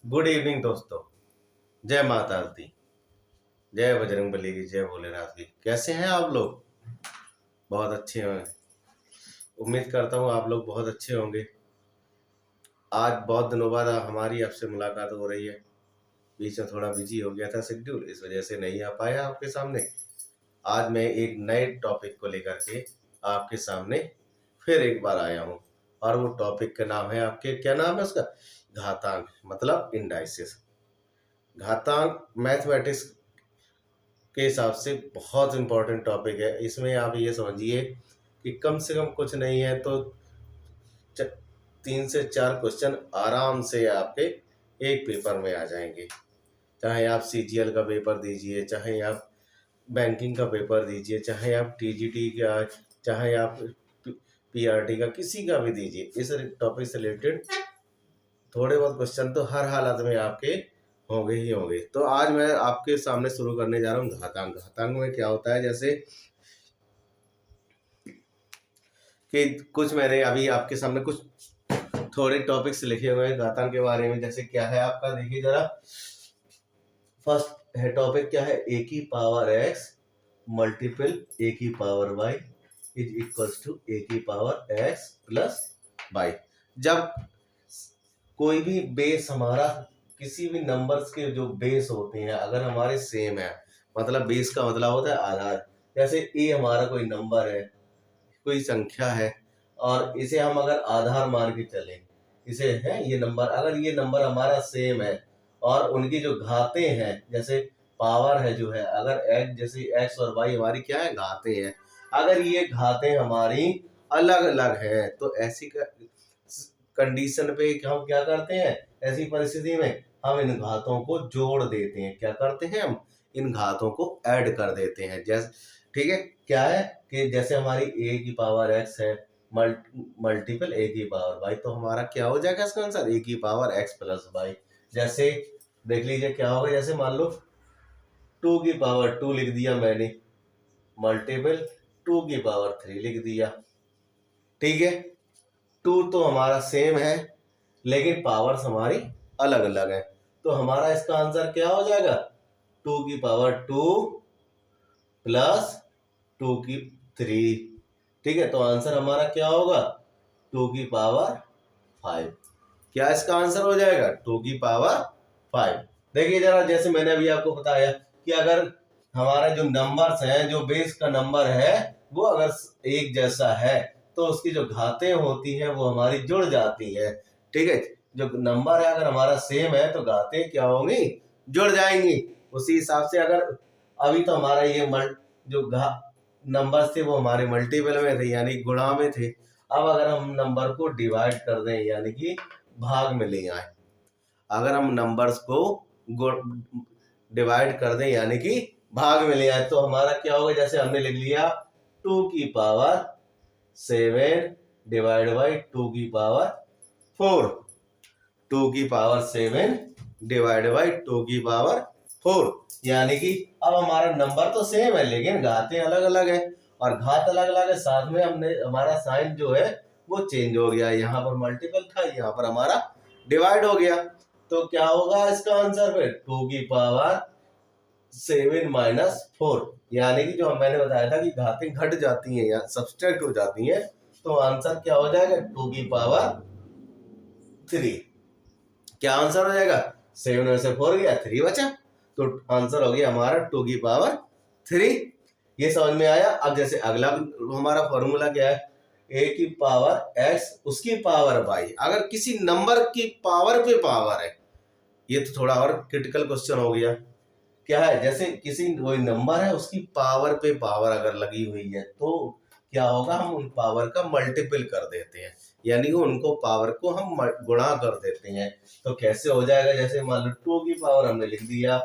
Good evening दोस्तों। जय माता दी, जय बजरंगबली की, जय भोलेनाथ की। कैसे हैं आप लोग? बहुत अच्छे हैं। उम्मीद करता हूँ आप लोग बहुत अच्छे होंगे। आज बहुत दिनों बाद हमारी आपसे मुलाकात हो रही है। बीच में थोड़ा बिजी हो गया था शेड्यूल, इस वजह से नहीं आ पाया आपके सामने। आज मैं एक नए टॉपिक को लेकर के आपके सामने फिर एक बार आया हूँ। और वो टॉपिक का नाम है, आपके क्या नाम है उसका? घातांक, मतलब इंडाइसिस। घातांक मैथमेटिक्स के हिसाब से बहुत इंपॉर्टेंट टॉपिक है। इसमें आप ये समझिए कि कम से कम कुछ नहीं है तो 3 से 4 क्वेश्चन आराम से आपके एक पेपर में आ जाएंगे। चाहे आप सीजीएल का पेपर दीजिए, चाहे आप बैंकिंग का पेपर दीजिए, चाहे आप टीजीटी का, चाहे आप पीआरटी का, किसी का भी दीजिए, इस टॉपिक से रिलेटेड थोड़े बहुत क्वेश्चन तो हर हालत में आपके होंगे ही होंगे। तो आज मैं आपके सामने शुरू करने जा रहा हूँ घातांक। घातांक में क्या होता है, जैसे कि कुछ मैंने अभी आपके सामने कुछ थोड़े टॉपिक्स लिखे हुए हैं घातांक के बारे में। जैसे क्या है आपका, देखिए जरा। फर्स्ट है टॉपिक, क्या है? ए की पावर एक्स मल्टीपल ए की power Y is equals to A की पावर एक्स प्लस वाई। जब कोई भी बेस हमारा, किसी भी नंबर्स के जो बेस होते हैं अगर हमारे सेम है, मतलब बेस का मतलब होता है आधार। जैसे ए हमारा कोई नंबर है, कोई संख्या है, और इसे हम अगर आधार मान के चले, इसे है ये नंबर, अगर ये नंबर हमारा सेम है और उनकी जो घातें हैं, जैसे पावर है जो है, अगर एक्स, जैसे एक्स और वाई हमारी क्या है, घातें हैं, अगर ये घातें हमारी अलग अलग है तो ऐसी कंडीशन पे हम क्या करते हैं, ऐसी परिस्थिति में हम इन घातों को जोड़ देते हैं। क्या करते हैं? हम इन घातों को ऐड कर देते हैं। जैसे ठीक है, क्या है कि जैसे हमारी ए की पावर एक्स है मल्टीपल ए की पावर वाई, तो हमारा क्या हो जाएगा इसका आंसर? ए की पावर एक्स प्लस वाई। जैसे देख लीजिए क्या होगा, जैसे मान लो 2 की पावर 2 लिख दिया मैंने, मल्टीपल 2 की पावर 3 लिख दिया। ठीक है, 2 तो हमारा सेम है लेकिन पावर्स हमारी अलग अलग है, तो हमारा इसका आंसर क्या हो जाएगा? 2 की पावर 2 प्लस 2 की 3। ठीक है, तो आंसर हमारा क्या होगा? 2 की पावर 5। क्या इसका आंसर हो जाएगा? 2 की पावर 5। देखिए जरा, जैसे मैंने अभी आपको बताया कि अगर हमारा जो नंबर्स हैं, जो बेस का नंबर है वो अगर एक जैसा है तो उसकी जो घातें होती हैं वो हमारी जुड़ जाती है। ठीक है, जो नंबर है अगर हमारा सेम है तो घातें क्या होंगी? जुड़ जाएंगी। उसी हिसाब से अगर अभी तो हमारा ये जो नंबर्स थे वो हमारे मल्टीपल में थे, यानी गुणा में थे। अब अगर हम नंबर को डिवाइड कर दें, यानी कि भाग में ले आए, अगर हम नंबर्स को डिवाइड कर दें यानी कि भाग में ले आए, तो हमारा क्या होगा? जैसे हमने लिख लिया 2 की पावर 7 डिवाइड बाई 2 की पावर 4। 2 की पावर 7 डिवाइड बाई 2 की पावर 4, यानी कि अब हमारा नंबर तो सेम है लेकिन घातें अलग अलग है, और घात अलग अलग है, साथ में हमने हमारा साइन जो है वो चेंज हो गया। यहाँ पर मल्टीपल था, यहाँ पर हमारा डिवाइड हो गया। तो क्या होगा इसका आंसर? फिर 2 की पावर 7 माइनस 4, यानी कि जो मैंने बताया था कि घातें घट जाती हैं या सब्सट्रैक्ट हो जाती हैं, तो आंसर क्या हो जाएगा? 2 की पावर 3। क्या आंसर हो जाएगा? 7 में से 4 गया, 3 बचा, तो आंसर हो गया हमारा 2 की पावर 3। ये समझ में आया? अब जैसे अगला हमारा फॉर्मूला क्या है? ए की पावर एक्स उसकी पावर वाई। अगर किसी नंबर की पावर पे पावर है, ये तो थोड़ा और क्रिटिकल क्वेश्चन हो गया। क्या है? जैसे किसी कोई नंबर है उसकी पावर पे पावर अगर लगी हुई है तो क्या होगा? हम उन पावर का मल्टीपल कर देते हैं, यानी उनको पावर को हम गुणा कर देते हैं। तो कैसे हो जाएगा? जैसे मान लो 2 की पावर हमने लिख दिया,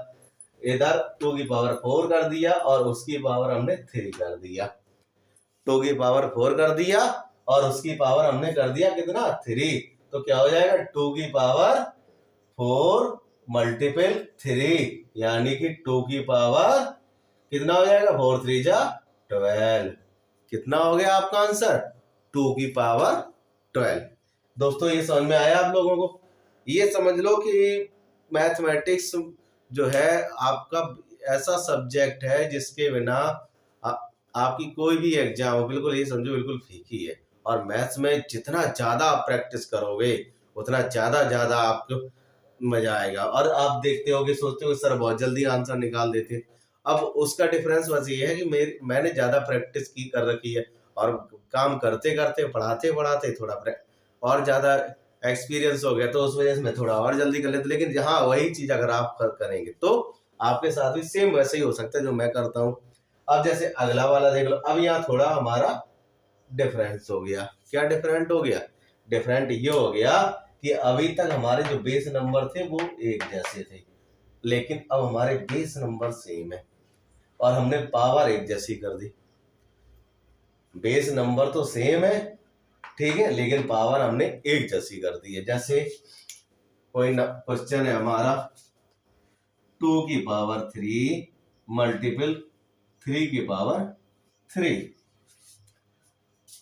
इधर 2 की पावर 4 कर दिया और उसकी पावर हमने 3 कर दिया। 2 की पावर 4 कर दिया और उसकी पावर हमने कर दिया कितना? 3। तो क्या हो जाएगा? 2 की पावर 4 मल्टीपल 3, यानी कि 2 की पावर कितना हो जाएगा? 4 3 जा 12। कितना हो गया आपका आंसर? 2 की पावर 12। दोस्तों ये समझ में आया आप लोगों को? ये समझ लो कि मैथमेटिक्स जो है आपका ऐसा सब्जेक्ट है जिसके बिना आपकी कोई भी एग्जाम हो, बिल्कुल ये समझो बिल्कुल फीकी है। और मैथ्स में जितना ज्यादा आप प्रैक्टिस करोगे उतना ज्यादा आपको मजा आएगा। और आप देखते होगे, सोचते हो सर बहुत जल्दी आंसर निकाल देते, अब उसका डिफरेंस बस ये है कि मैंने ज्यादा प्रैक्टिस की कर रखी है और काम करते करते पढ़ाते पढ़ाते थोड़ा और ज्यादा एक्सपीरियंस हो गया, तो उस वजह से मैं थोड़ा और जल्दी कर लेता। लेकिन जहाँ वही चीज अगर आप करेंगे तो आपके साथ भी सेम वैसे ही हो सकता है जो मैं करता हूँ। अब जैसे अगला वाला देख लो, अब यहाँ थोड़ा हमारा डिफरेंस हो गया। क्या डिफरेंट हो गया? डिफरेंट ये हो गया कि अभी तक हमारे जो बेस नंबर थे वो एक जैसे थे, लेकिन अब हमारे बेस नंबर सेम है और हमने पावर एक जैसी कर दी। बेस नंबर तो सेम है, ठीक है, लेकिन पावर हमने एक जैसी कर दी है। जैसे कोई क्वेश्चन है हमारा 2 की पावर 3 मल्टीपल 3 की पावर 3,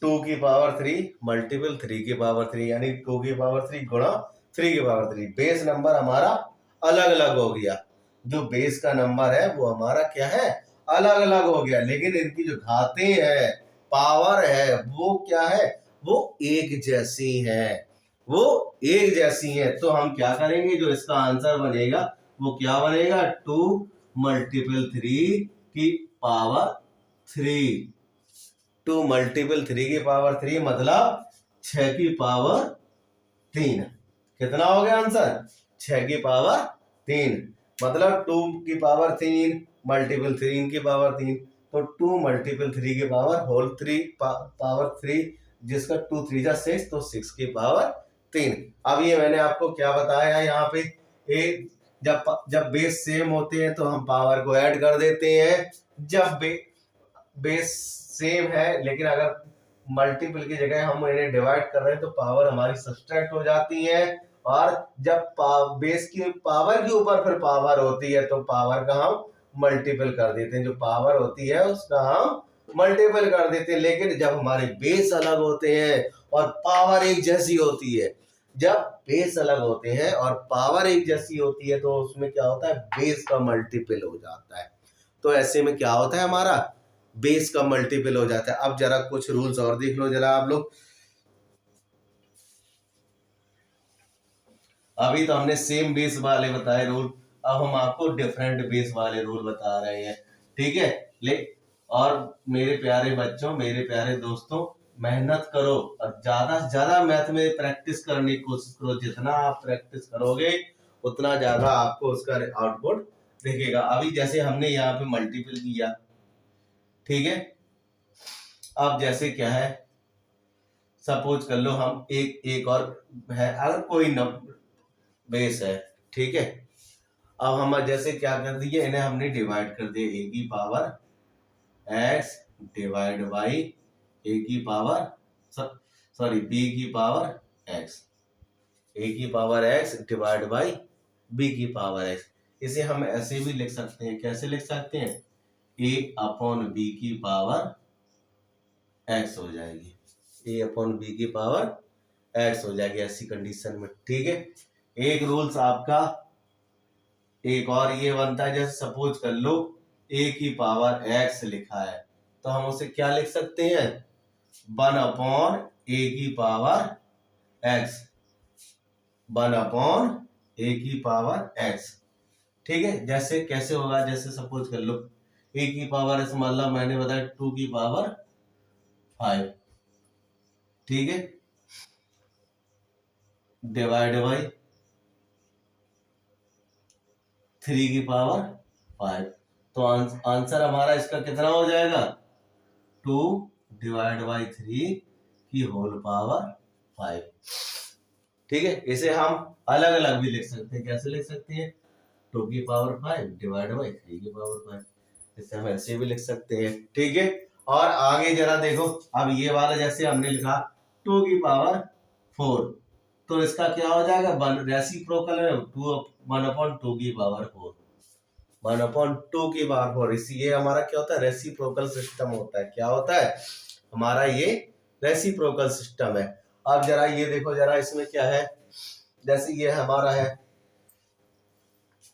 2 की पावर 3 मल्टीपल 3 की पावर 3, यानी 2 की पावर 3 गुणा 3 की पावर 3। बेस नंबर हमारा अलग अलग हो गया, जो बेस का नंबर है वो हमारा क्या है, अलग अलग हो गया, लेकिन इनकी जो घातें है, पावर है, वो क्या है, वो एक जैसी है, वो एक जैसी है। तो हम क्या करेंगे, जो इसका आंसर बनेगा वो क्या बनेगा, 2 मल्टीपल 3 की पावर 3। 2 मल्टीपल 3 की पावर 3 मतलब 6 की पावर 3। कितना हो गया आंसर, 6 की पावर 3, मतलब 2 की पावर 3 मल्टीपल 3 की पावर 3, तो 2 मल्टीपल 3 की पावर होल 3 पावर 3, जिसका 2 3 जा 6, तो 6 की पावर 3। अब ये मैंने आपको क्या बताया यहाँ पे, एक जब बेस सेम होते हैं तो हम पावर को ऐड कर देते हैं। जब बेस सेम है लेकिन अगर मल्टीपल की जगह हम इन्हें डिवाइड कर रहे हैं तो पावर हमारी सब्ट्रैक्ट हो जाती है। और जब बेस की पावर के ऊपर फिर पावर होती है तो पावर का हम मल्टीपल कर देते हैं, जो पावर होती है उसका हम मल्टीपल कर देते हैं। लेकिन जब हमारे बेस अलग होते हैं और पावर एक जैसी होती है, जब बेस अलग होते हैं और पावर एक जैसी होती है तो उसमें क्या होता है, बेस का मल्टीपल हो जाता है। तो ऐसे में क्या होता है, हमारा बेस का मल्टीपल हो जाता है। अब जरा कुछ रूल्स और देख लो जरा आप लोग। अभी तो हमने सेम बेस वाले बताए रूल, अब हम आपको डिफरेंट बेस वाले रूल बता रहे हैं, ठीक है। ले और मेरे प्यारे बच्चों, मेरे प्यारे दोस्तों, मेहनत करो और ज्यादा से ज्यादा मैथ में प्रैक्टिस करने की कोशिश करो। जितना आप प्रैक्टिस करोगे उतना ज्यादा आपको उसका आउटपुट दिखेगा। अभी जैसे हमने यहाँ पे मल्टीपल किया, ठीक है। अब जैसे क्या है, सपोज कर लो हम एक और है, अगर कोई बेस है, ठीक है। अब हम जैसे क्या कर दिए, इन्हें हमने डिवाइड कर दिया, ए की power x divide by A की पावर सॉरी बी की पावर x, ए की power x divide by B की पावर x। इसे हम ऐसे भी लिख सकते हैं, कैसे लिख सकते हैं, a अपॉन बी की पावर x हो जाएगी, a अपॉन बी की पावर x हो जाएगी ऐसी कंडीशन में, ठीक है। एक रूल्स आपका एक और ये बनता है, जैसे सपोज कर लो a की पावर x लिखा है तो हम उसे क्या लिख सकते हैं, 1 अपॉन a की पावर x, 1 अपॉन a की पावर x, ठीक है। जैसे कैसे होगा, जैसे सपोज कर लो a की पावर x मतलब मैंने बताया 2 की पावर 5, ठीक है, डिवाइड बाई 3 की पावर 5। तो आंसर हमारा इसका कितना हो जाएगा, 2 डिवाइड बाई 3 की होल पावर 5, ठीक है। इसे हम अलग अलग भी लिख सकते हैं, कैसे लिख सकते हैं, 2 की पावर 5 डिवाइड बाई 3 की पावर 5, इसे हम ऐसे भी लिख सकते हैं, ठीक है। और आगे जरा देखो, अब ये वाला जैसे हमने लिखा 2 की पावर 4, तो इसका क्या हो जाएगा, रेसिप्रोकल है, 1 अपॉन 2 की पावर 4, 1 अपॉन 2 की पावर 4। ये हमारा क्या होता है, रेसिप्रोकल सिस्टम होता है। क्या होता है हमारा, ये रेसिप्रोकल सिस्टम है। अब जरा ये देखो जरा, इसमें क्या है, जैसे ये हमारा है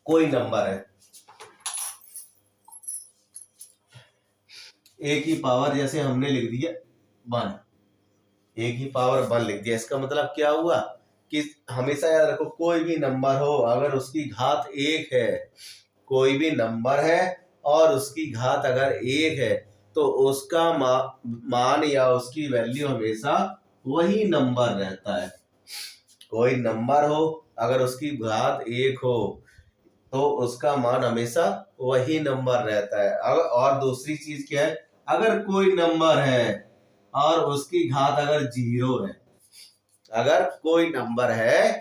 कोई नंबर है, ए की पावर जैसे हमने लिख दिया 1, ए की पावर 1 लिख दिया, इसका मतलब क्या हुआ कि हमेशा याद रखो कोई भी नंबर हो अगर उसकी घात 1 है, कोई भी नंबर है और उसकी घात अगर 1 है तो उसका मान या उसकी वैल्यू हमेशा वही नंबर रहता है। कोई नंबर हो अगर उसकी घात 1 हो तो उसका मान हमेशा वही नंबर रहता है। और दूसरी चीज क्या है, अगर कोई नंबर है और उसकी घात अगर 0 है, अगर कोई नंबर है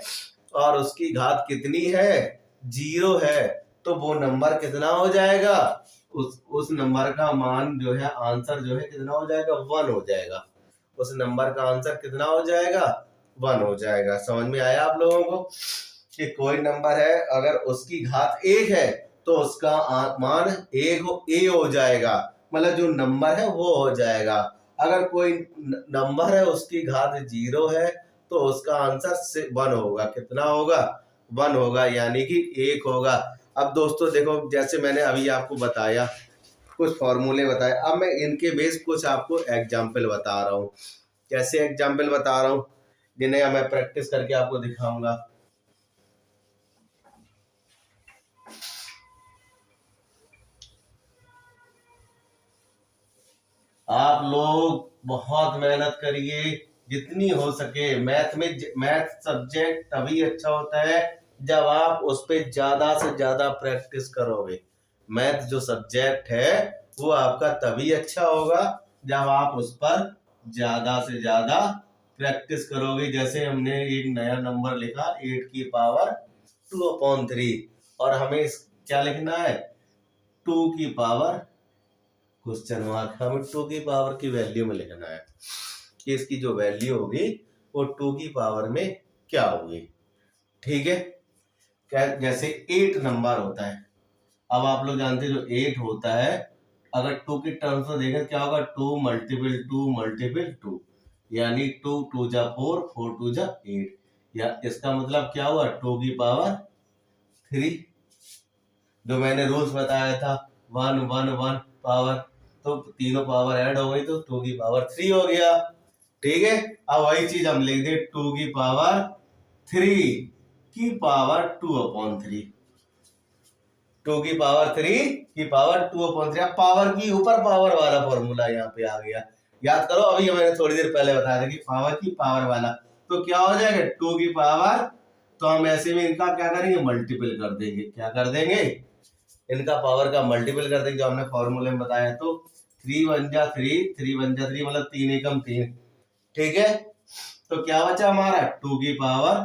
और उसकी घात कितनी है, 0 है, तो वो नंबर कितना हो जाएगा, उस नंबर का मान जो है, आंसर जो है कितना हो जाएगा, 1 हो जाएगा। उस नंबर का आंसर कितना हो जाएगा, 1 हो जाएगा। समझ में आया आप लोगों को कि कोई नंबर है अगर उसकी घात 1 है तो उसका मान 1 ए हो जाएगा, मतलब जो नंबर है वो हो जाएगा। अगर कोई नंबर है उसकी घात 0 है तो उसका आंसर 1 होगा। कितना होगा, 1 होगा, यानी कि 1 होगा। अब दोस्तों देखो, जैसे मैंने अभी आपको बताया, कुछ फॉर्मूले बताए, अब मैं इनके बेस कुछ आपको एग्जाम्पल बता रहा हूँ। कैसे एग्जाम्पल बता रहा हूँ, जिन्हें मैं प्रैक्टिस करके आपको दिखाऊंगा। आप लोग बहुत मेहनत करिए, जितनी हो सके। मैथ सब्जेक्ट तभी अच्छा होता है जब आप उस पर ज्यादा से ज्यादा प्रैक्टिस करोगे। मैथ जो सब्जेक्ट है वो आपका तभी अच्छा होगा जब आप उस पर ज्यादा से ज्यादा प्रैक्टिस करोगे। जैसे हमने एक नया नंबर लिखा 8 की पावर 2/3, और हमें क्या लिखना है, 2 की पावर क्वेश्चन मार्क, हमें 2 की पावर की वैल्यू में लिखना है कि इसकी जो वैल्यू होगी वो 2 की पावर में क्या होगी। ठीक है, जैसे 8 नंबर होता है, अब आप लोग जानते हैं जो 8 होता है, अगर 2 के टर्म्स में देखें क्या होगा, 2 मल्टीपल 2 मल्टीपल 2, यानी 2 2 जा 4, 4 2 जा 8, या इसका मतलब क्या हुआ, 2 की पावर 3। जो मैंने रूल्स बताया था 1 1 1 पावर, तो तीनों पावर ऐड हो गई तो 2 की पावर 3 हो गया। ठीक है, अब वही चीज हम लिख दे 2 की पावर 3 की पावर 2/3, 2 की पावर 3 की पावर 2/3। पावर की ऊपर पावर वाला फॉर्मूला यहाँ पे आ गया, याद करो, अभी मैंने थोड़ी देर पहले बताया था कि पावर की पावर वाला, तो क्या हो जाएगा 2 की पावर, तो हम ऐसे में इनका क्या करेंगे, मल्टीपल कर देंगे। क्या कर देंगे, इनका पावर का मल्टीपल कर देंगे, जो हमने फॉर्मूले में बताया। तो 3 1 जा 3, 3 1 जा 3, मतलब 3 एकम 3। ठीक है, तो क्या बचा हमारा, 2 की पावर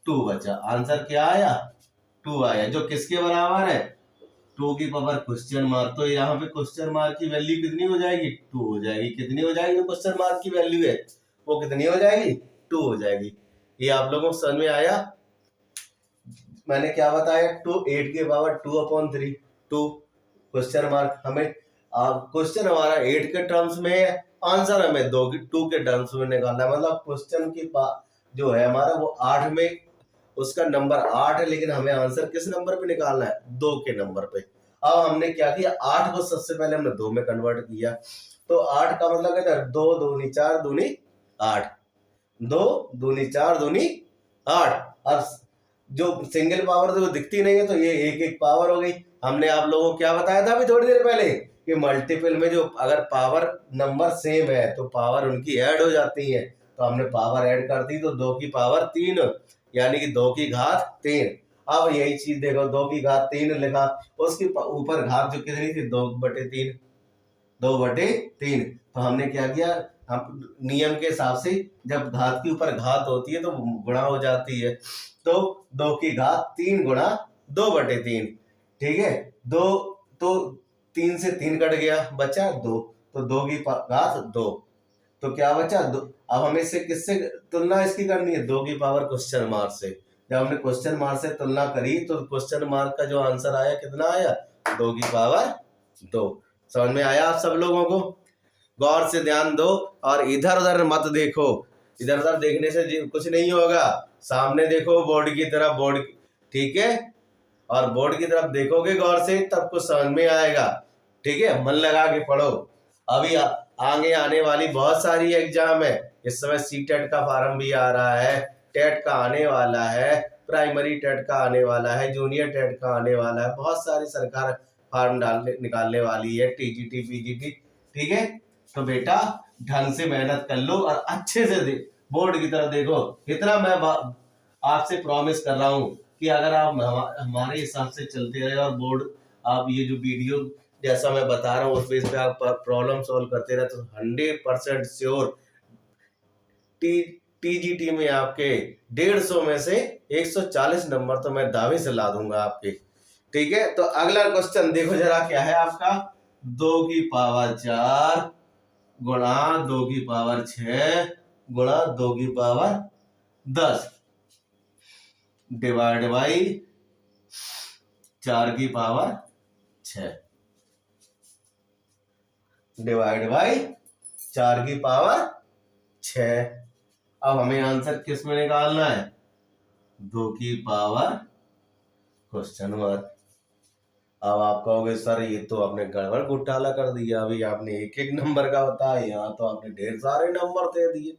2 बचा। आंसर क्या आया, 2 आया, जो किसके बराबर है, 2 की पावर क्वेश्चन मार्क। तो यहाँ पे क्वेश्चन मार्क की वैल्यू कितनी हो जाएगी, 2 हो जाएगी। कितनी हो जाएगी, जो क्वेश्चन मार्क की वैल्यू है वो कितनी हो जाएगी, 2 हो जाएगी। ये आप लोगों को समझ में आया। मैंने क्या बताया, 8 की पावर 2/3, 2 क्वेश्चन मार्क। हमें क्वेश्चन हमारा 8 के टर्म्स में है, आंसर हमें 2 के टर्म्स में निकालना है। मतलब क्वेश्चन की जो है हमारा वो 8 में, उसका नंबर 8 है, लेकिन हमें आंसर किस नंबर पे निकालना है, 2 के नंबर पे। अब हमने क्या किया, 8 को सबसे पहले हमने 2 में कन्वर्ट किया, तो 8 का मतलब क्या था, 2 दूनी 4 दूनी 8, 2 दूनी 4 दूनी 8। अब जो सिंगल पावर तो दिखती नहीं है, तो ये एक एक पावर हो गई। हमने आप लोगों को क्या बताया था अभी थोड़ी देर पहले कि मल्टीपल में जो अगर पावर नंबर सेम है तो पावर उनकी ऐड हो जाती है, तो हमने पावर ऐड कर दी, तो 2 की पावर 3, यानी कि 2 की घात 3। अब यही चीज देखो, 2 की घात 3 लिखा, उसके ऊपर घात जो कितनी थी, 2/3, 2/3। तो हमने क्या किया, हम नियम के हिसाब से जब घात के ऊपर घात होती है तो गुणा हो जाती है, तो 2 की घात 3 गुणा 2/3। ठीक है, 2, तो 3 से 3 कट गया, बचा 2, तो 2 की घात 2, तो क्या बचा 2। अब हमें इससे किससे तुलना इसकी करनी है, 2 की पावर क्वेश्चन मार्क से। जब हमने क्वेश्चन मार्क से तुलना करी तो क्वेश्चन मार्क का जो आंसर आया कितना आया, 2 की पावर 2। समझ में आया आप सब लोगों को, गौर से ध्यान दो और इधर उधर मत देखो। इधर उधर देखने से कुछ नहीं होगा, सामने देखो बोर्ड की तरफ, बोर्ड। ठीक है, और बोर्ड की तरफ देखोगे गौर से तब कुछ समझ में आएगा। ठीक है, मन लगा के पढ़ो। अभी आगे आने वाली बहुत सारी एग्जाम है। इस समय सीटेट का फॉर्म भी आ रहा है, टेट का आने वाला है, प्राइमरी टेट का आने वाला है, जूनियर टेट का आने वाला है। बहुत सारी सरकार फॉर्म निकालने वाली है, टीजीटी पीजीटी। ठीक है, तो बेटा ढंग से मेहनत कर लो और अच्छे से बोर्ड की तरफ देखो। इतना मैं आपसे प्रॉमिस कर रहा हूँ कि अगर आप हमारे हिसाब से चलते रहे और बोर्ड आप ये जो वीडियो जैसा मैं बता रहा हूँ उस बेस पे आप प्रॉब्लम सॉल्व करते रहे तो 100% श्योर टीजीटी में आपके 150 में से 140 नंबर तो मैं दावे से ला दूंगा आपके। ठीक है, तो अगला क्वेश्चन देखो जरा क्या है आपका। 2 की पावर 4 गुणा 2 की पावर 6 गुणा 2 की पावर 10 डिवाइड बाई 4 की पावर 6 डिवाइड बाई 4 की पावर 6। अब हमें आंसर किस में निकालना है? 2 की पावर क्वेश्चन मार्क। अब आप कहोगे सर ये तो आपने गड़बड़ घोटाला कर दिया, अभी आपने एक एक नंबर का बताया, यहाँ तो आपने ढेर सारे नंबर दे दिए।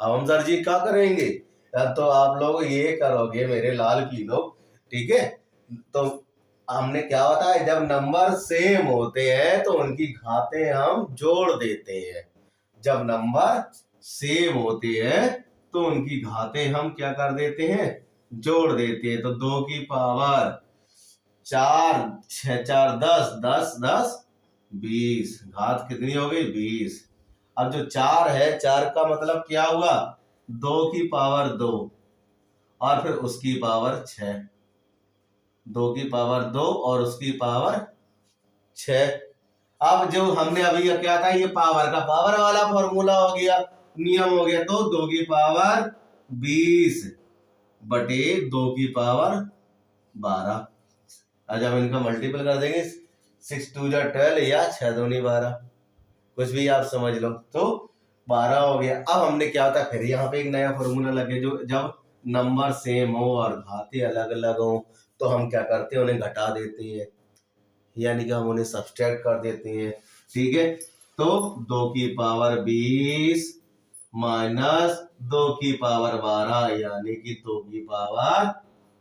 अब हम सर जी क्या करेंगे? तो आप लोग ये करोगे मेरे लाल की लोग, ठीक है, तो हमने क्या बताया, जब नंबर सेम होते हैं तो उनकी घातें हम जोड़ देते हैं। जब नंबर सेम होते हैं तो उनकी घातें हम क्या कर देते हैं? जोड़ देते हैं। तो 2 की पावर 4 6 4 10 10 10 20 घात कितनी हो गई? 20। अब जो 4 है, 4 का मतलब क्या हुआ? 2 की पावर 2 और फिर उसकी पावर 6। 2 की पावर 2 और उसकी पावर 6। अब जो हमने अभी क्या था, ये पावर का पावर वाला फॉर्मूला हो गया, नियम हो गया। तो 2 की पावर 20 बटे 2 की पावर 12। आज हम इनका मल्टीपल कर देंगे, 6 2 जा 12 या 6 दूनी 12, कुछ भी आप समझ लो। तो 12 हो गया। अब हमने क्या होता है, फिर यहाँ पे एक नया फॉर्मूला लगे, जो जब नंबर सेम हो और घाते अलग अलग हो तो हम क्या करते हैं, उन्हें घटा देते हैं, यानी कि हम उन्हें सब्सट्रैक्ट कर देते हैं। ठीक है, तो 2 की पावर 20 माइनस 2 की पावर 12 यानी कि 2 की पावर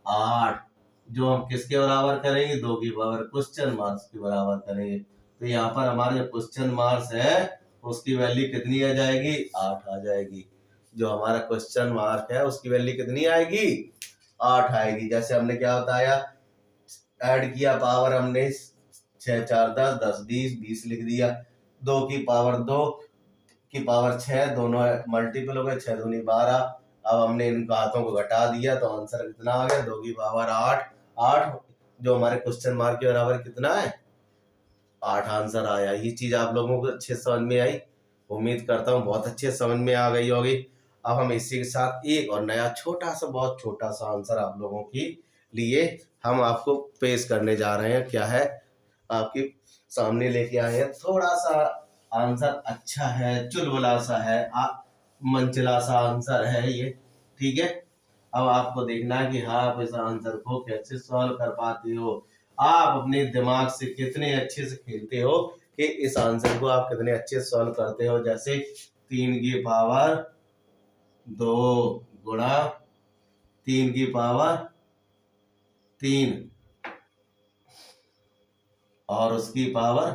8, जो हम किसके बराबर करेंगे? 2 की पावर क्वेश्चन मार्क्स के बराबर करेंगे। तो यहाँ पर हमारे जो क्वेश्चन मार्क्स है उसकी वैल्यू कितनी आ जाएगी? 8 आ जाएगी। जो हमारा क्वेश्चन मार्क है उसकी वैल्यू कितनी आएगी? 8 आएगी। जैसे हमने क्या बताया, ऐड किया पावर, हमने 6 4 10 10 20 20 लिख दिया। 2 की पावर 2 की पावर 6 दोनों मल्टीपल हो गए, 6 दूनी 12। अब हमने इन घातों को घटा दिया तो आंसर कितना आ गया? 2 की पावर 8। 8 जो हमारे क्वेश्चन मार्क के बराबर कितना है? 8 आंसर आया। ये चीज आप लोगों को अच्छे समझ में आई, उम्मीद करता हूँ बहुत अच्छे समझ में आ गई होगी। अब हम इसी के साथ एक और नया छोटा सा, बहुत छोटा सा आंसर आप लोगों की लिए हम आपको पेश करने जा रहे हैं। क्या है, आपके सामने लेके आए हैं। थोड़ा सा आंसर अच्छा है, चुलबुला सा है, मंचला सा आंसर है ये। ठीक है, अब आपको देखना है कि हाँ आप इस आंसर को कैसे सॉल्व कर पाते हो, आप अपने दिमाग से कितने अच्छे से खेलते हो कि इस आंसर को आप कितने अच्छे से सॉल्व करते हो। जैसे 3 की पावर 2 गुणा 3 की पावर 3 और उसकी पावर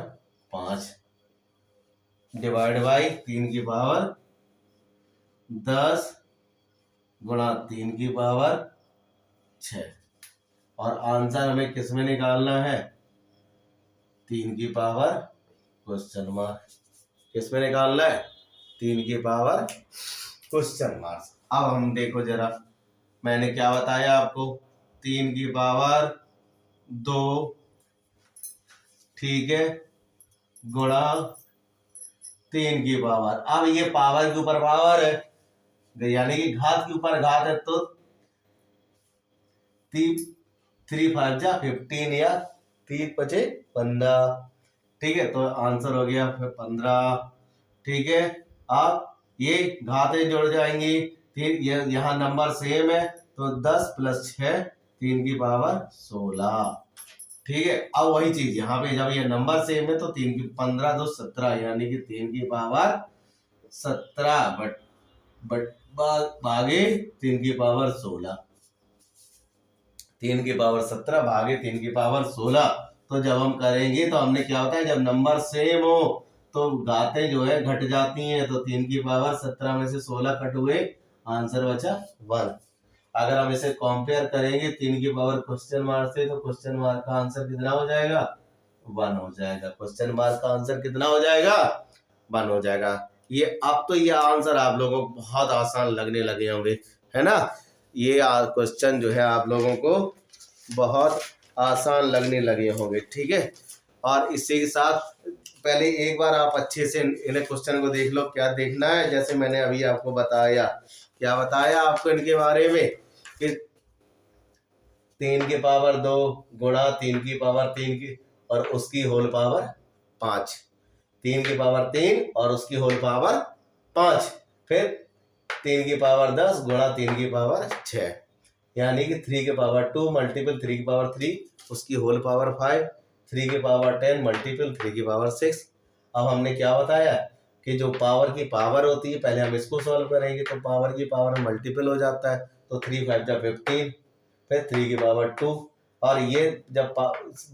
5 डिवाइड बाई 3 की पावर 10 गुणा 3 की पावर 6। और आंसर हमें किस में निकालना है? 3 की पावर क्वेश्चन मार्क। किस में निकालना है? 3 की पावर क्वेश्चन मार्क। अब हम देखो जरा, मैंने क्या बताया आपको, 3 की पावर 2, ठीक है, गुणा 3 की पावर। अब ये पावर के ऊपर पावर है, यानी कि घात के ऊपर घात है, तो 3 5 जा 15 या 3 5 15। ठीक है, तो आंसर हो गया 15। ठीक है, अब ये घातें जुड़ जाएंगी, फिर यहाँ नंबर सेम है तो 10 + 6 3 की पावर 16। ठीक है, अब वही चीज यहाँ पे जब ये नंबर सेम है तो 3 की 15 2 17, यानी कि 3 की पावर 17 भागे 3 की पावर 16। 3 की पावर 17 भागे 3 की पावर 16। तो जब हम करेंगे तो हमने क्या होता है, जब नंबर सेम हो तो घातें जो है घट जाती हैं। तो 3 की पावर 17 में से 16 कट हुए, आंसर बचा 1। अगर हम इसे कंपेयर करेंगे 3 की पावर क्वेश्चन मार्क से, तो क्वेश्चन मार्क का आंसर कितना हो जाएगा, 1 हो जाएगा। क्वेश्चन मार्क का आंसर कितना हो जाएगा, 1 हो जाएगा। ये अब तो ये आंसर आप लोगों को बहुत आसान लगने लगे होंगे, है ना। ये क्वेश्चन जो है आप लोगों को बहुत आसान लगने लगे होंगे, ठीक है। और इसी के साथ पहले एक बार आप अच्छे से इन्हें क्वेश्चन को देख लो। क्या देखना है, जैसे मैंने अभी आपको बताया, क्या बताया आपको इनके बारे में कि 3 की पावर 2 गुणा 3 की पावर 3 की और उसकी होल पावर 5, 3 की पावर 3 और उसकी होल पावर 5, फिर 3 की पावर 10 गुणा 3 की पावर 6, यानी कि 3 की पावर 2 मल्टीपल 3 की पावर 3 उसकी होल पावर 5, 3 की पावर 10 मल्टीपल 3 की पावर 6। अब हमने क्या बताया कि जो पावर की पावर होती है, पहले हम इसको सॉल्व करेंगे तो पावर की पावर मल्टीपल हो जाता है। तो 3 5 जा 15, फिर 3 की पावर 2, और ये जब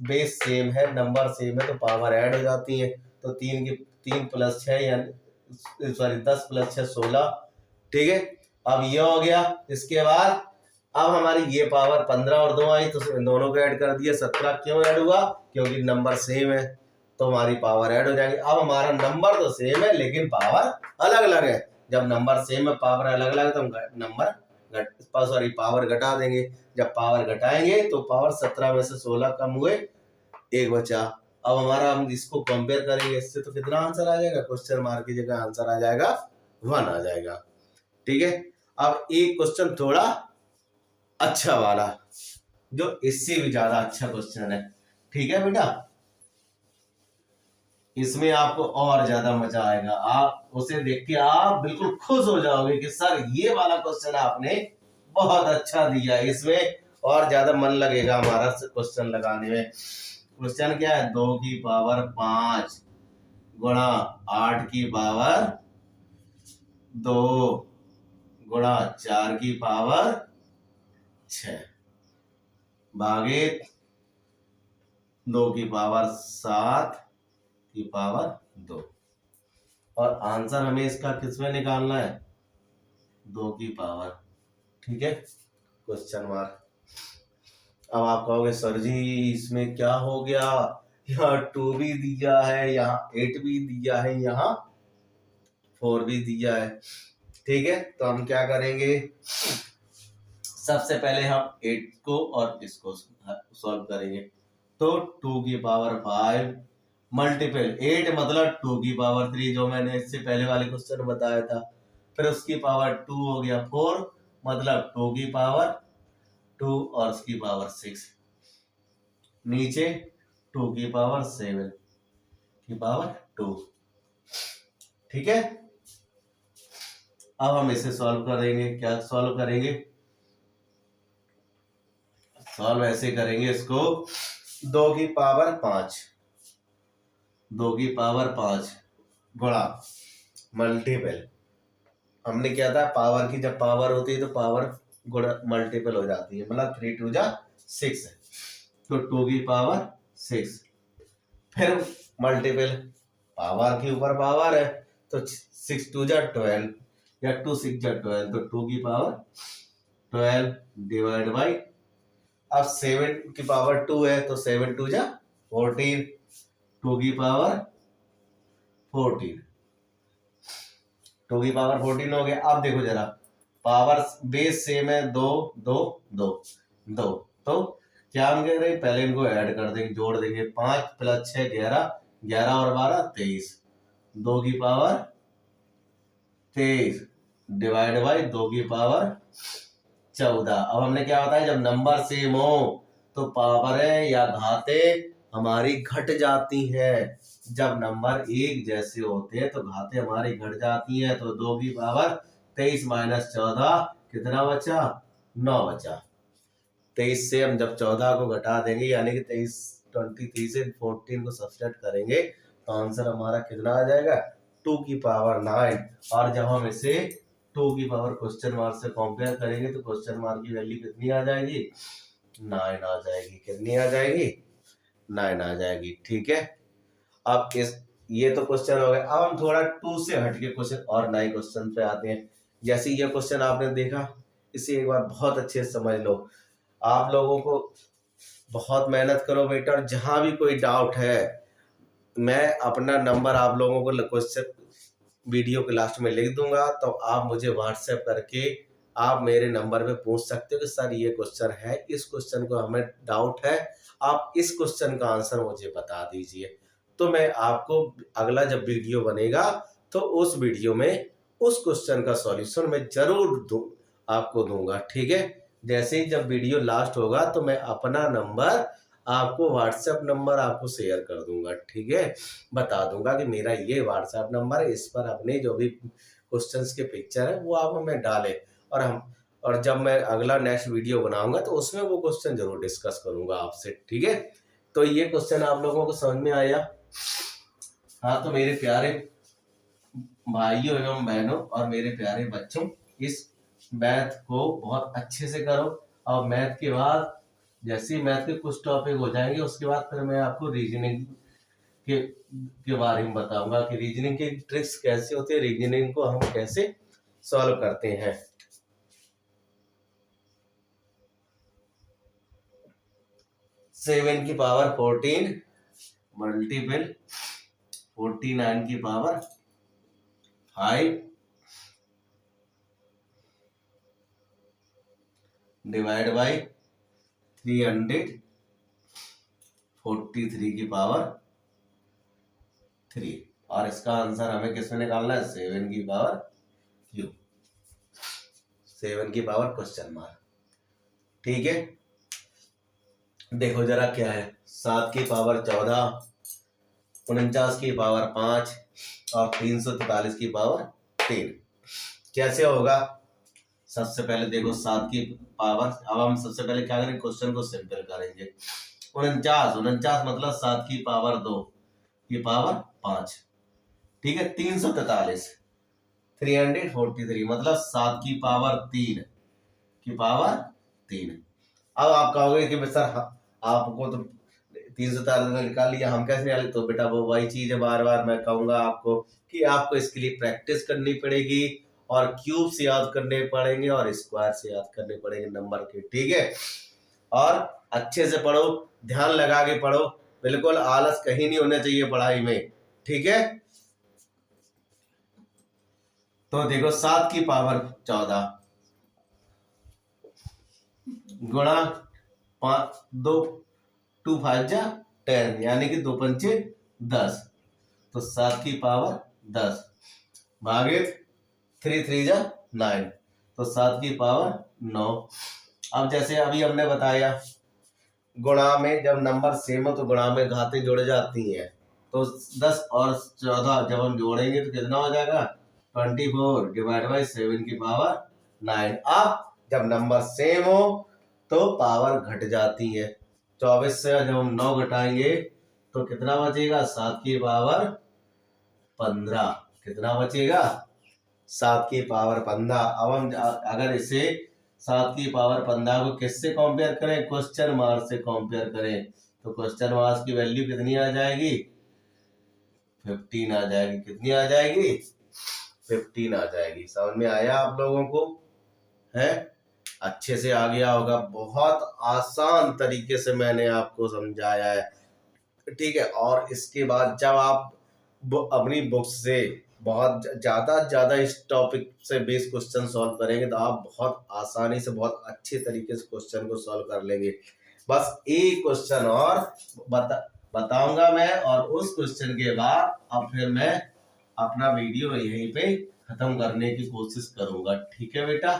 बेस सेम है, नंबर सेम है, तो पावर ऐड हो जाती है। तो 3 प्लस 6 यानी सॉरी 10 प्लस 6 16, ठीक है। अब ये हो गया। इसके बाद अब हमारी ये पावर 15 और 2 आई, तो दोनों को ऐड कर दिया, 17 क्यों ऐड हुआ, क्योंकि नंबर सेम है तो हमारी पावर ऐड हो जाएगी। अब हमारा नंबर तो सेम है लेकिन पावर अलग अलग है। जब नंबर सेम है पावर अलग अलग है तो हम नंबर पावर घटा देंगे। जब पावर घटाएंगे तो पावर 17 में से 16 कम हुए, 1 बचा। अब हमारा हम इसको कंपेयर करेंगे इससे, तो कितना आंसर आ जाएगा, क्वेश्चन मार्क की जगह आंसर आ जाएगा 1 आ जाएगा, ठीक है। अब एक क्वेश्चन थोड़ा अच्छा वाला, जो इससे भी ज्यादा अच्छा क्वेश्चन है, ठीक है बेटा। इसमें आपको और ज्यादा मजा आएगा, आप उसे देख के आप बिल्कुल खुश हो जाओगे कि सर ये वाला क्वेश्चन आपने बहुत अच्छा दिया। इसमें और ज्यादा मन लगेगा हमारा क्वेश्चन लगाने में। क्वेश्चन क्या है, 2 की पावर 5 गुणा 8 की पावर 2 गुणा 4 की पावर 6 भागे 2 की पावर 7 की पावर 2। और आंसर हमें इसका किसमें निकालना है, 2 की पावर, ठीक है, क्वेश्चन मार्क। अब आप कहोगे सर जी इसमें क्या हो गया, यहाँ 2 भी दिया है, यहाँ 8 भी दिया है, यहाँ 4 भी दिया है, ठीक है। तो हम क्या करेंगे, सबसे पहले हम 8 को और इसको सॉल्व करेंगे। तो 2 की पावर 5 मल्टीपल 8 मतलब 2 की पावर 3, जो मैंने इससे पहले वाले क्वेश्चन बताया था। फिर उसकी पावर 2 हो गया 4 मतलब 2 की पावर 2 और उसकी पावर 6, नीचे 2 की पावर 7 की पावर 2, ठीक है। अब हम इसे सॉल्व करेंगे। क्या सॉल्व करेंगे, सॉल्व ऐसे करेंगे इसको, 2 की पावर 5 2 की पावर 5 गुणा मल्टीपल, हमने क्या था, पावर की जब पावर होती है तो पावर गुणा मल्टीपल हो जाती है, मतलब 3 2 जा 6 है, तो 2 की पावर 6, फिर मल्टीपल, पावर के ऊपर पावर है तो 6 2 जा 12 या 2 6 जा 12, तो 2 की पावर 12 डिवाइड बाई, अब 7 की पावर 2 है तो 7 2 जा 14, 2 की पावर 14, 2 की पावर 14 हो गया। अब देखो जरा, पावर बेस सेम है, 2 2 2 2, तो क्या हम कह रहे हैं, पहले इनको ऐड कर देंगे, जोड़ देंगे, 5 प्लस 6 11, 11 और 12 23, 2 की पावर 23 डिवाइड बाई 2 की पावर 14। अब हमने क्या बताया, जब नंबर सेम हो तो पावरें या घातें हमारी घट जाती है। जब नंबर एक जैसे होते हैं तो घातें हमारी घट जाती हैं। तो 2 की पावर 23 माइनस 14 कितना बचा, 9 बचा। 23 से हम जब 14 को घटा देंगे यानी कि 23 से 14 को सब्सट्रैक्ट करेंगे तो आंसर हमारा कितना आ जाएगा 2 की पावर 9। और जब हम इसे 2 की पावर क्वेश्चन मार्क से कंपेयर करेंगे तो क्वेश्चन मार्क की वैल्यू कितनी आ जाएगी 9 आ जाएगी। कितनी आ जाएगी 9 आ जाएगी। ठीक है, अब इस ये तो क्वेश्चन हो गया। अब हम थोड़ा 2 से हटके क्वेश्चन और नए क्वेश्चन पे आते हैं। जैसे ये क्वेश्चन आपने देखा, इसे एक बार बहुत अच्छे से समझ लो। आप लोगों को बहुत मेहनत करो बेटा, और जहां भी कोई डाउट है मैं अपना नंबर आप लोगों को क्वेश्चन वीडियो के लास्ट में लिख दूंगा, तो आप मुझे व्हाट्सएप करके आप मेरे नंबर पे पूछ सकते हो कि सर ये क्वेश्चन है, इस क्वेश्चन को हमें डाउट है, आप इस क्वेश्चन का आंसर मुझे बता दीजिए। तो मैं आपको अगला जब वीडियो बनेगा तो उस वीडियो में उस क्वेश्चन का सॉल्यूशन मैं जरूर आपको दूंगा। ठीक है, जैसे ही जब वीडियो लास्ट होगा तो मैं अपना नंबर आपको व्हाट्सएप नंबर आपको शेयर कर दूंगा। ठीक है, बता दूंगा कि मेरा ये व्हाट्सएप नंबर है, इस पर अपने जो भी क्वेश्चंस के पिक्चर है वो आप हमें डालें, और जब मैं अगला नेक्स्ट वीडियो बनाऊंगा तो उसमें वो क्वेश्चन जरूर डिस्कस करूंगा आपसे। ठीक है, तो ये क्वेश्चन आप लोगों को समझ में आया? हाँ, तो मेरे प्यारे भाइयों एवं बहनों और मेरे प्यारे बच्चों, इस मैथ को बहुत अच्छे से करो। और मैथ के बाद जैसे ही मैथ के कुछ टॉपिक हो जाएंगे उसके बाद फिर मैं आपको रीजनिंग के बारे में बताऊंगा कि रीजनिंग के ट्रिक्स कैसे होते हैं, रीजनिंग को हम कैसे सॉल्व करते हैं। 7 की पावर 14 मल्टीपल 49 की पावर 5 डिवाइड बाई 343 की पावर 3। और इसका आंसर हमें किसमें निकालना है 7 की पावर क्यूब, 7 की पावर क्वेश्चन मार्क। ठीक है, देखो जरा क्या है, 7 की पावर 14, 49 की पावर 5 और 343 की पावर 3। कैसे होगा? सबसे पहले देखो 7 की पावर, अब हम सबसे पहले क्या करेंगे, क्वेश्चन को सिंपल करेंगे। 49 मतलब 7 की पावर 2 की पावर 5। ठीक है, 343 343 मतलब 7 की पावर 3 की पावर 3। अब आप कहोगे कि सर आपको तो 343 निकाल लिया, हम कैसे निकाले? तो बेटा वो वही चीज है, बार बार मैं कहूंगा आपको कि आपको इसके लिए प्रैक्टिस करनी पड़ेगी और क्यूब से याद करने पड़ेंगे और स्क्वायर से याद करने पड़ेंगे नंबर के। ठीक है, और अच्छे से पढ़ो, ध्यान लगा के पढ़ो, बिल्कुल आलस कहीं नहीं होना चाहिए पढ़ाई में। ठीक है, तो देखो 7 की पावर 14 गुणा 2 2 5 जा 10 यानी कि 2 पंचे 10, तो 7 की पावर 10 भागे 3 3 जा 9, तो 7 की पावर 9। अब जैसे अभी हमने बताया गुणा में जब नंबर सेम हो तो गुणा में घातें जुड़ जाती हैं, तो 10 और 14 जब हम जोड़ेंगे तो कितना हो जाएगा 24 डिवाइड बाई 7 की पावर 9। अब जब नंबर सेम हो तो पावर घट जाती है, 24 से जब हम 9 घटाएंगे तो कितना बचेगा 7 की पावर 15। कितना बचेगा 7 की पावर 15। अब हम अगर इसे 7 की पावर 15 को किससे कंपेयर करें, क्वेश्चन मार्क से कंपेयर करें, तो क्वेश्चन मार्क की वैल्यू कितनी आ जाएगी 15 आ जाएगी। कितनी आ जाएगी 15 आ जाएगी। समझ में आया आप लोगों को? है अच्छे से आ गया होगा, बहुत आसान तरीके से मैंने आपको समझाया है। ठीक है, और इसके बाद जब आप अपनी बुक से बहुत ज्यादा इस टॉपिक से बेस क्वेश्चन सॉल्व करेंगे तो आप बहुत आसानी से बहुत अच्छे तरीके से क्वेश्चन को सॉल्व कर लेंगे। बस एक क्वेश्चन और बताऊंगा मैं, और उस क्वेश्चन के बाद अब फिर मैं अपना वीडियो यहीं पे खत्म करने की कोशिश करूंगा। ठीक है बेटा,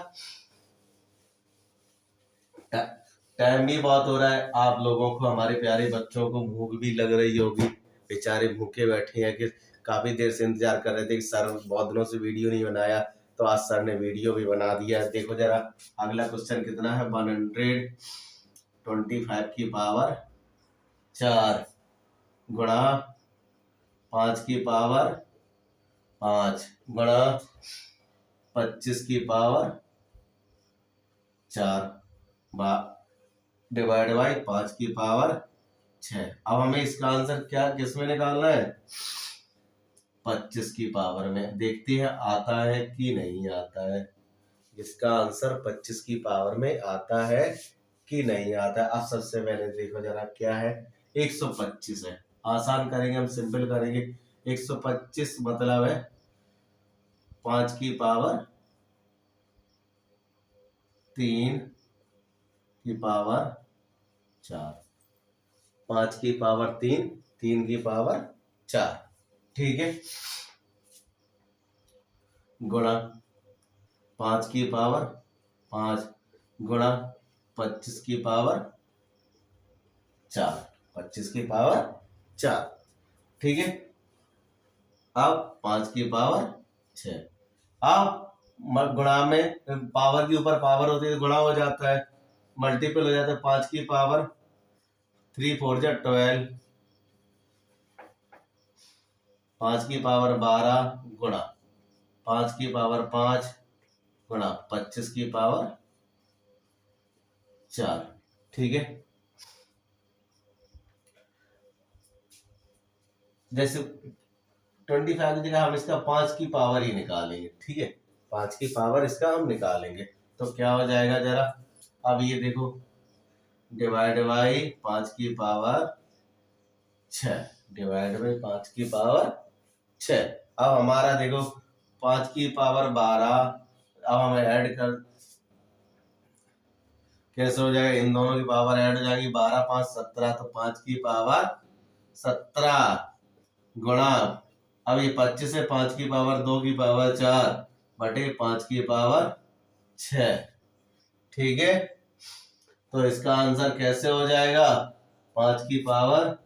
टाइम भी बहुत हो रहा है, आप लोगों को हमारे प्यारे बच्चों को भूख भी लग रही होगी, बेचारे भूखे बैठे हैं कि काफी देर से इंतजार कर रहे थे कि सर बहुत दिनों से वीडियो नहीं बनाया, तो आज सर ने वीडियो भी बना दिया। देखो जरा अगला क्वेश्चन कितना है 100 25 की पावर 4 गुणा 5 की पावर 5 गुणा 25 की पावर 4 डिवाइड बाई 5 की पावर 6। अब हमें इसका आंसर क्या किस में निकालना है? 25 की पावर में। देखते हैं आता है कि नहीं आता है। इसका आंसर 25 की पावर में आता है कि नहीं आता है। अब सबसे पहले देखो जरा क्या है, 125 है। आसान करेंगे हम, सिंपल करेंगे। 125 मतलब है 5 की पावर 3 की पावर 4, 5 की पावर 3, 3 की पावर 4, ठीक है, गुणा 5 की पावर 5 गुणा 25 की पावर 4, 25 की पावर 4, ठीक है। अब 5 की पावर 6। अब गुणा में पावर के ऊपर पावर होती है तो गुणा हो जाता है, मल्टीपल हो जाता है। 5 की पावर 3 4 जा 12, 5 की पावर 12 गुणा 5 की पावर 5 गुणा 25 की पावर 4, ठीक है। जैसे 25 की जगह हम इसका 5 की पावर ही निकालेंगे, ठीक है। 5 की पावर इसका हम निकालेंगे तो क्या हो जाएगा जरा। अब ये देखो, डिवाइड बाई 5 की पावर 6, डिवाइड बाई 5 की पावर 6। अब हमारा देखो 5 की पावर 12, अब हमें ऐड कर कैसे हो जाएगा, इन दोनों की पावर ऐड हो जाएगी, 12 5 17, तो 5 की पावर 17 गुणा, अब ये 25 है, 5 की पावर 2 की पावर 4 बटे 5 की पावर 6, ठीक है। तो इसका आंसर कैसे हो जाएगा, 5 की पावर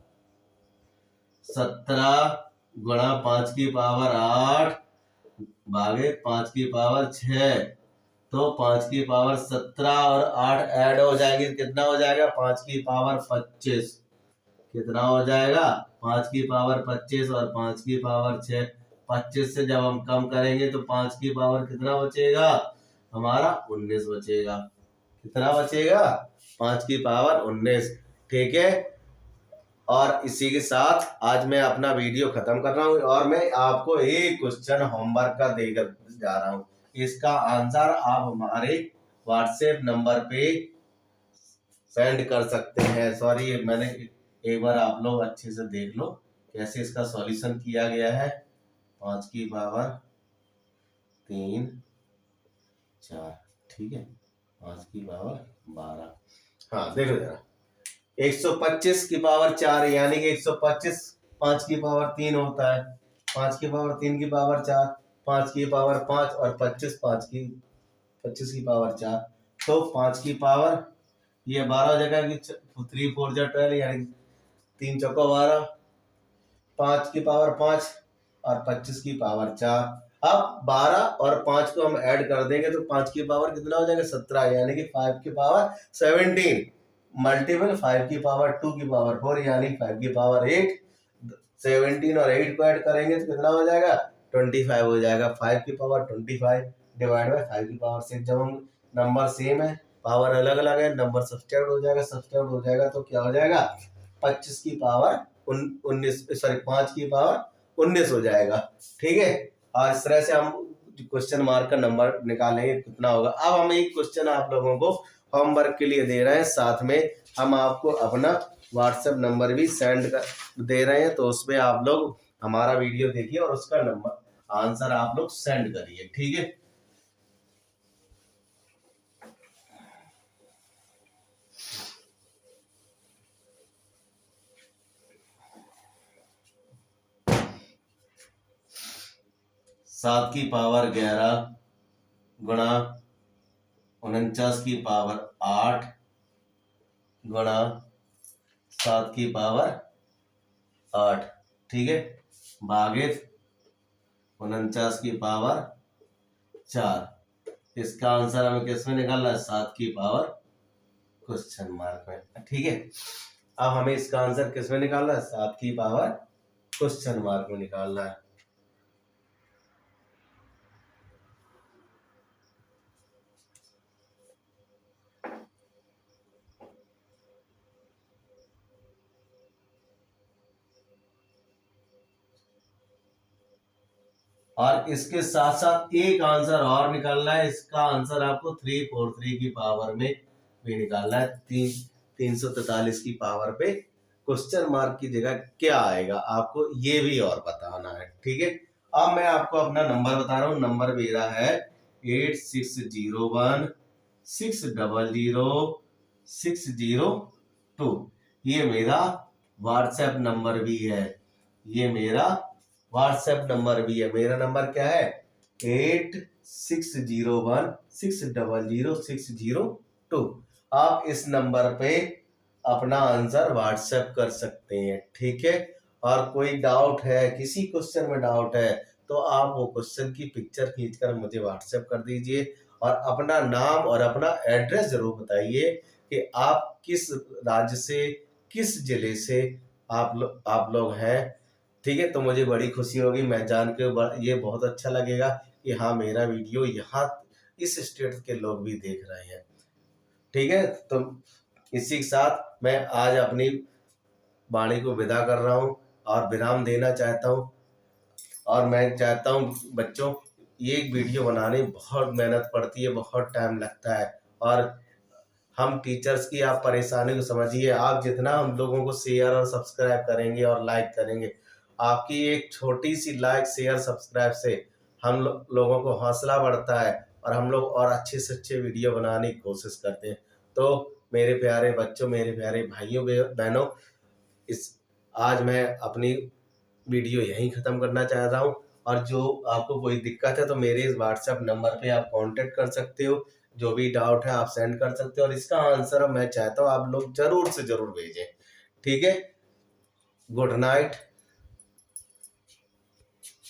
17 गुणा 5 की पावर 8 भागे 5 की पावर 6, तो 5 की पावर 17 और 8 ऐड हो जाएंगे, कितना हो जाएगा, 5 की पावर 25। कितना हो जाएगा, 5 की पावर 25 और 5 की पावर 6। 25 से जब हम कम करेंगे तो 5 की पावर कितना बचेगा हमारा, 19 बचेगा। कितना बचेगा, 5 की पावर 19, ठीक है। और इसी के साथ आज मैं अपना वीडियो खत्म कर रहा हूँ और मैं आपको एक क्वेश्चन होमवर्क का देकर जा रहा हूँ। इसका आंसर आप हमारे व्हाट्सएप नंबर पे सेंड कर सकते हैं। सॉरी, मैंने एक बार आप लोग अच्छे से देख लो कैसे इसका सॉल्यूशन किया गया है। 5 की पावर 3 4, ठीक है, 5 की पावर 12। हाँ देखो जरा, 125 की पावर 4 यानी कि 125 5 की पावर 3 होता है, 5 की पावर 3 की पावर 4, 5 की पावर 5 और 25 25 की पावर 4, तो 5 की पावर ये 12 जगह की 3 4 जा 12 यानी 3 चौका 12, 5 की पावर 5 और 25 की पावर 4। अब 12 और 5 को हम ऐड कर देंगे तो 5 की पावर कितना हो जाएगा, 17 यानी कि 5 की पावर 17 मल्टीपल 5 की पावर 2 की पावर 4 यानी 5 की पावर 8। 17 और 8 को ऐड करेंगे तो कितना हो जाएगा, 25 हो जाएगा। 5 की पावर 25 डिवाइड बाई 5 की पावर 6। जब हम नंबर सेम है, पावर अलग अलग है, नंबर सब्सट्रैक्ट हो जाएगा तो क्या हो जाएगा, 25 की पावर 19, सॉरी 5 की पावर 19 हो जाएगा, ठीक है। और इस तरह से हम क्वेश्चन मार्क का नंबर निकालेंगे कितना होगा। अब हम एक क्वेश्चन आप लोगों को होमवर्क के लिए दे रहे हैं, साथ में हम आपको अपना व्हाट्सएप नंबर भी सेंड कर दे रहे हैं, तो उसमें आप लोग हमारा वीडियो देखिए और उसका नंबर आंसर आप लोग सेंड करिए, ठीक है। सात की पावर 11 गुणा 49 की पावर 8 गुणा 7 की पावर 8, ठीक है, भागित 49 की पावर 4। इसका आंसर हमें किस में निकालना है, 7 की पावर क्वेश्चन मार्क में। ठीक है, अब हमें इसका आंसर किस में निकालना है, 7 की पावर क्वेश्चन मार्क में निकालना है। और इसके साथ साथ एक आंसर और निकालना है, इसका आंसर आपको 343 की पावर में भी निकालना है। 343 की पावर पे क्वेश्चन मार्क की जगह क्या आएगा आपको ये भी और बताना है। ठीक है, अब मैं आपको अपना नंबर बता रहा हूं। नंबर मेरा है 8601600602। ये मेरा व्हाट्सएप नंबर भी है, ये मेरा व्हाट्सएप नंबर भी है। मेरा नंबर क्या है, 8601600602। आप इस नंबर पे अपना आंसर व्हाट्सएप कर सकते हैं। ठीक है, और कोई डाउट है, किसी क्वेश्चन में डाउट है, तो आप वो क्वेश्चन की पिक्चर खींचकर मुझे व्हाट्सएप कर दीजिए और अपना नाम और अपना एड्रेस जरूर बताइए कि आप किस राज्य से, किस जिले से आप लोग हैं। ठीक है, तो मुझे बड़ी खुशी होगी, मैं जान के ये बहुत अच्छा लगेगा कि हाँ मेरा वीडियो यहाँ इस स्टेट के लोग भी देख रहे हैं। ठीक है, तो इसी के साथ मैं आज अपनी वाणी को विदा कर रहा हूँ और विराम देना चाहता हूँ। और मैं चाहता हूँ बच्चों, ये वीडियो बनाने में बहुत मेहनत पड़ती है, बहुत टाइम लगता है, और हम टीचर्स की आप परेशानी को समझिए। आप जितना हम लोगों को शेयर और सब्सक्राइब करेंगे और लाइक करेंगे, आपकी एक छोटी सी लाइक शेयर सब्सक्राइब से हम लोगों को हौसला बढ़ता है और हम लोग और अच्छे से अच्छे वीडियो बनाने की कोशिश करते हैं। तो मेरे प्यारे बच्चों, मेरे प्यारे भाइयों बहनों, इस आज मैं अपनी वीडियो यहीं ख़त्म करना चाह रहा हूँ। और जो आपको कोई दिक्कत है तो मेरे इस व्हाट्सएप नंबर पे आप कांटेक्ट कर सकते हो, जो भी डाउट है आप सेंड कर सकते हो, और इसका आंसर मैं चाहता हूँ आप लोग जरूर से जरूर भेजें। ठीक है, गुड नाइट।